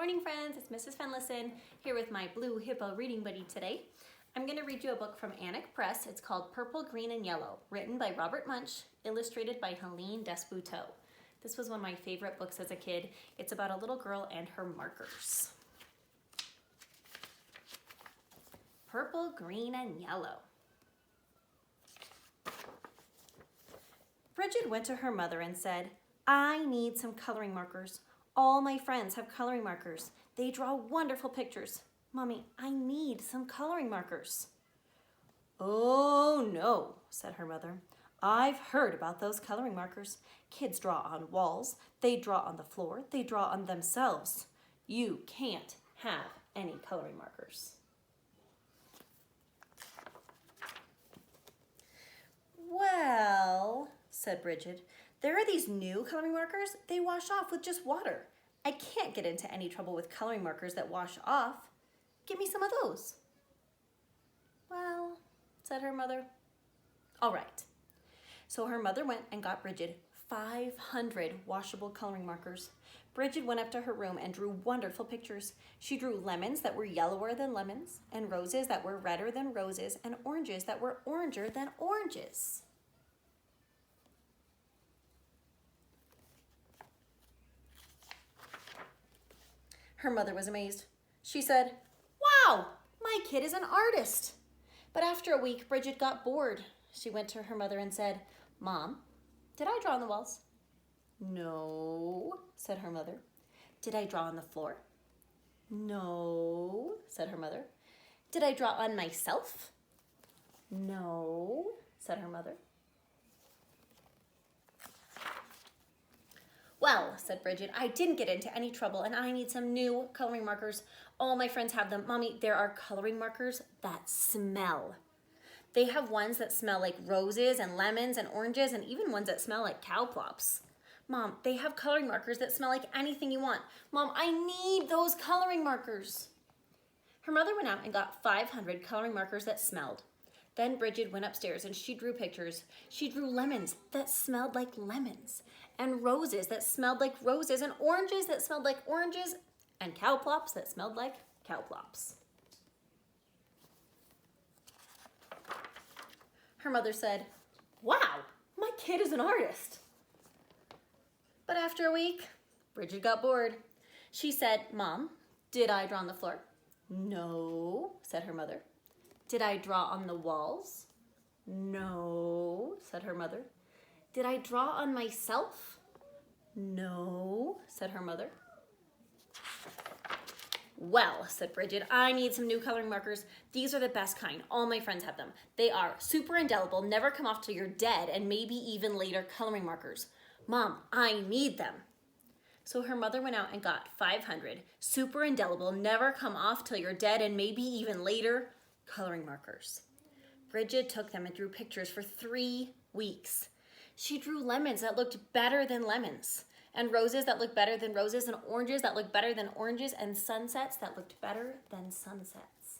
morning, friends. It's Mrs. Fenlison here with my Blue Hippo reading buddy today. I'm going to read you a book from Anik Press. It's called Purple, Green, and Yellow, written by Robert Munsch, illustrated by Helene Desbouteau. This was one of my favorite books as a kid. It's about a little girl and her markers. Purple, green, and yellow. Bridget went to her mother and said, "I need some coloring markers. All my friends have coloring markers. They draw wonderful pictures. Mommy, I need some coloring markers." "Oh no," said her mother. "I've heard about those coloring markers. Kids draw on walls, they draw on the floor, they draw on themselves. You can't have any coloring markers." "Well," said Bridget, "there are these new coloring markers. They wash off with just water. I can't get into any trouble with coloring markers that wash off. Give me some of those." "Well," said her mother. "All right." So her mother went and got Bridget 500 washable coloring markers. Bridget went up to her room and drew wonderful pictures. She drew lemons that were yellower than lemons, and roses that were redder than roses, and oranges that were oranger than oranges. Her mother was amazed. She said, "Wow, my kid is an artist." But after a week, Bridget got bored. She went to her mother and said, "Mom, did I draw on the walls?" "No," said her mother. "Did I draw on the floor?" "No," said her mother. "Did I draw on myself?" "No," said her mother. "Well," said Bridget, "I didn't get into any trouble and I need some new coloring markers. All my friends have them. Mommy, there are coloring markers that smell. They have ones that smell like roses and lemons and oranges and even ones that smell like cow plops. Mom, they have coloring markers that smell like anything you want. Mom, I need those coloring markers." Her mother went out and got 500 coloring markers that smelled. Then Bridget went upstairs and she drew pictures. She drew lemons that smelled like lemons, and roses that smelled like roses, and oranges that smelled like oranges, and cow plops that smelled like cow plops. Her mother said, "Wow, my kid is an artist." But after a week, Bridget got bored. She said, "Mom, did I draw on the floor?" "No," said her mother. "Did I draw on the walls?" "No," said her mother. "Did I draw on myself?" "No," said her mother. "Well," said Bridget, "I need some new coloring markers. These are the best kind. All my friends have them. They are super indelible, never come off till you're dead, and maybe even later coloring markers. Mom, I need them." So her mother went out and got 500 super indelible, never come off till you're dead, and maybe even later coloring markers. Bridget took them and drew pictures for 3 weeks. She drew lemons that looked better than lemons, and roses that looked better than roses, and oranges that looked better than oranges, and sunsets that looked better than sunsets.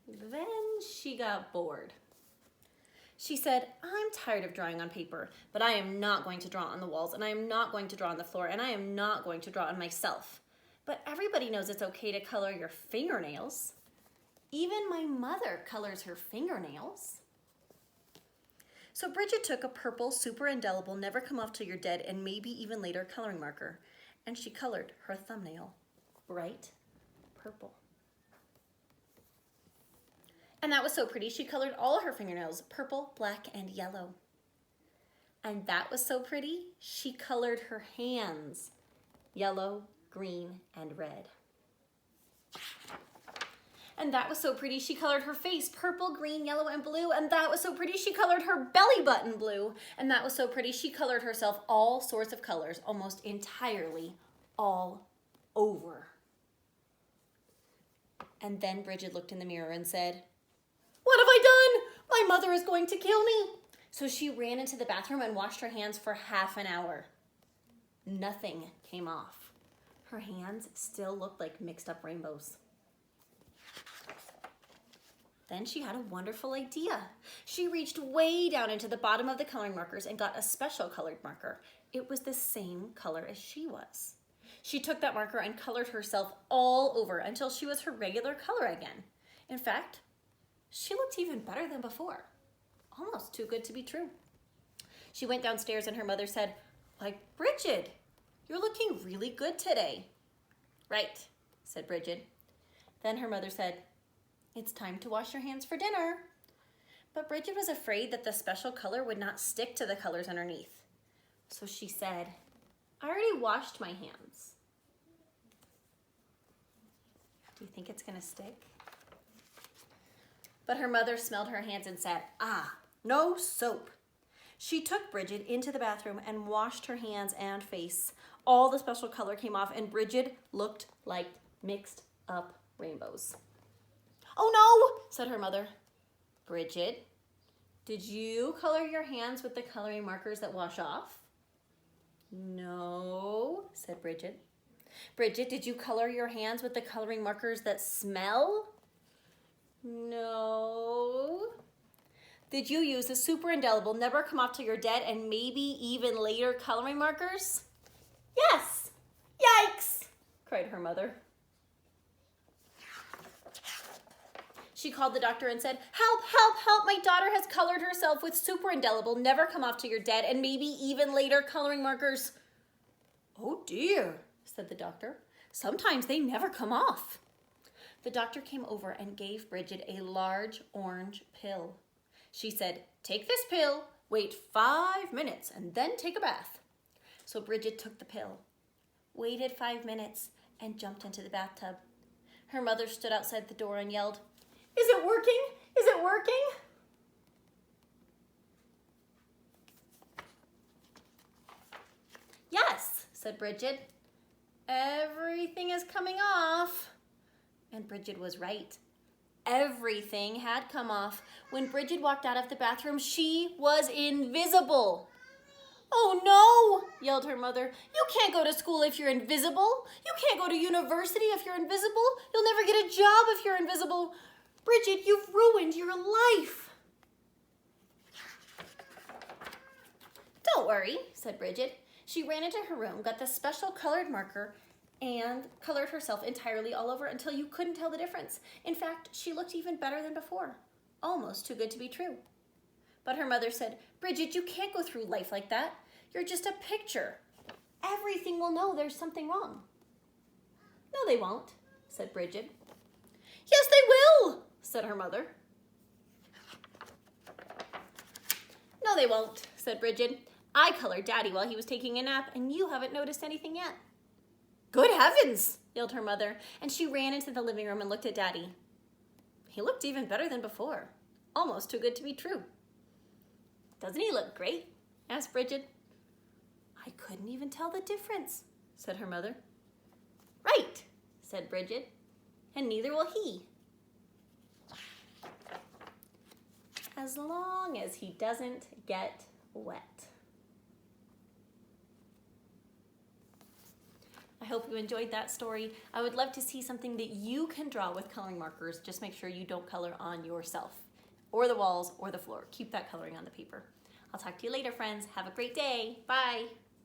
Then she got bored. She said, "I'm tired of drawing on paper, but I am not going to draw on the walls, and I am not going to draw on the floor, and I am not going to draw on myself. But everybody knows it's okay to color your fingernails. Even my mother colors her fingernails." So Bridget took a purple, super indelible, never come off till you're dead, and maybe even later coloring marker, and she colored her thumbnail bright purple. And that was so pretty. She colored all her fingernails purple, black, and yellow. And that was so pretty. She colored her hands yellow, green, and red. And that was so pretty. She colored her face purple, green, yellow, and blue. And that was so pretty. She colored her belly button blue. And that was so pretty. She colored herself all sorts of colors, almost entirely all over. And then Bridget looked in the mirror and said, "What have I done? My mother is going to kill me." So she ran into the bathroom and washed her hands for half an hour. Nothing came off. Her hands still looked like mixed up rainbows. Then she had a wonderful idea. She reached way down into the bottom of the coloring markers and got a special colored marker. It was the same color as she was. She took that marker and colored herself all over until she was her regular color again. In fact, she looked even better than before. Almost too good to be true. She went downstairs and her mother said, "Why, Bridget, you're looking really good today." "Right," said Bridget. Then her mother said, "It's time to wash your hands for dinner." But Bridget was afraid that the special color would not stick to the colors underneath. So she said, "I already washed my hands." Do you think it's gonna stick? But her mother smelled her hands and said, "Ah, no soap." She took Bridget into the bathroom and washed her hands and face. All the special color came off and Bridget looked like mixed up rainbows. "Oh no," said her mother. "Bridget, did you color your hands with the coloring markers that wash off?" "No," said Bridget. "Bridget, did you color your hands with the coloring markers that smell?" "No." "Did you use the super indelible, never come off till you're dead, and maybe even later coloring markers?" "Yes." "Yikes," cried her mother. She called the doctor and said, "Help, help, help, my daughter has colored herself with super indelible, never come off till you're dead, and maybe even later coloring markers." "Oh dear," said the doctor. "Sometimes they never come off." The doctor came over and gave Bridget a large orange pill. She said, "Take this pill, wait 5 minutes, and then take a bath." So Bridget took the pill, waited 5 minutes, and jumped into the bathtub. Her mother stood outside the door and yelled, "Is it working? Is it working?" "Yes," said Bridget. "Everything is coming off." And Bridget was right. Everything had come off. When Bridget walked out of the bathroom, she was invisible. "Oh no," yelled her mother. "You can't go to school if you're invisible. You can't go to university if you're invisible. You'll never get a job if you're invisible. Bridget, you've ruined your life." "Don't worry," said Bridget. She ran into her room, got the special colored marker, and colored herself entirely all over until you couldn't tell the difference. In fact, she looked even better than before. Almost too good to be true. But her mother said, "Bridget, you can't go through life like that. You're just a picture. Everything will know there's something wrong." "No, they won't," said Bridget. "Yes, they will," said her mother. "No, they won't," said Bridget. "I colored Daddy while he was taking a nap, and you haven't noticed anything yet." "Good heavens," yelled her mother, and she ran into the living room and looked at Daddy. He looked even better than before. Almost too good to be true. "Doesn't he look great?" asked Bridget. "I couldn't even tell the difference," said her mother. "Right," said Bridget, "and neither will he. As long as he doesn't get wet." I hope you enjoyed that story. I would love to see something that you can draw with coloring markers. Just make sure you don't color on yourself or the walls or the floor. Keep that coloring on the paper. I'll talk to you later, friends. Have a great day. Bye.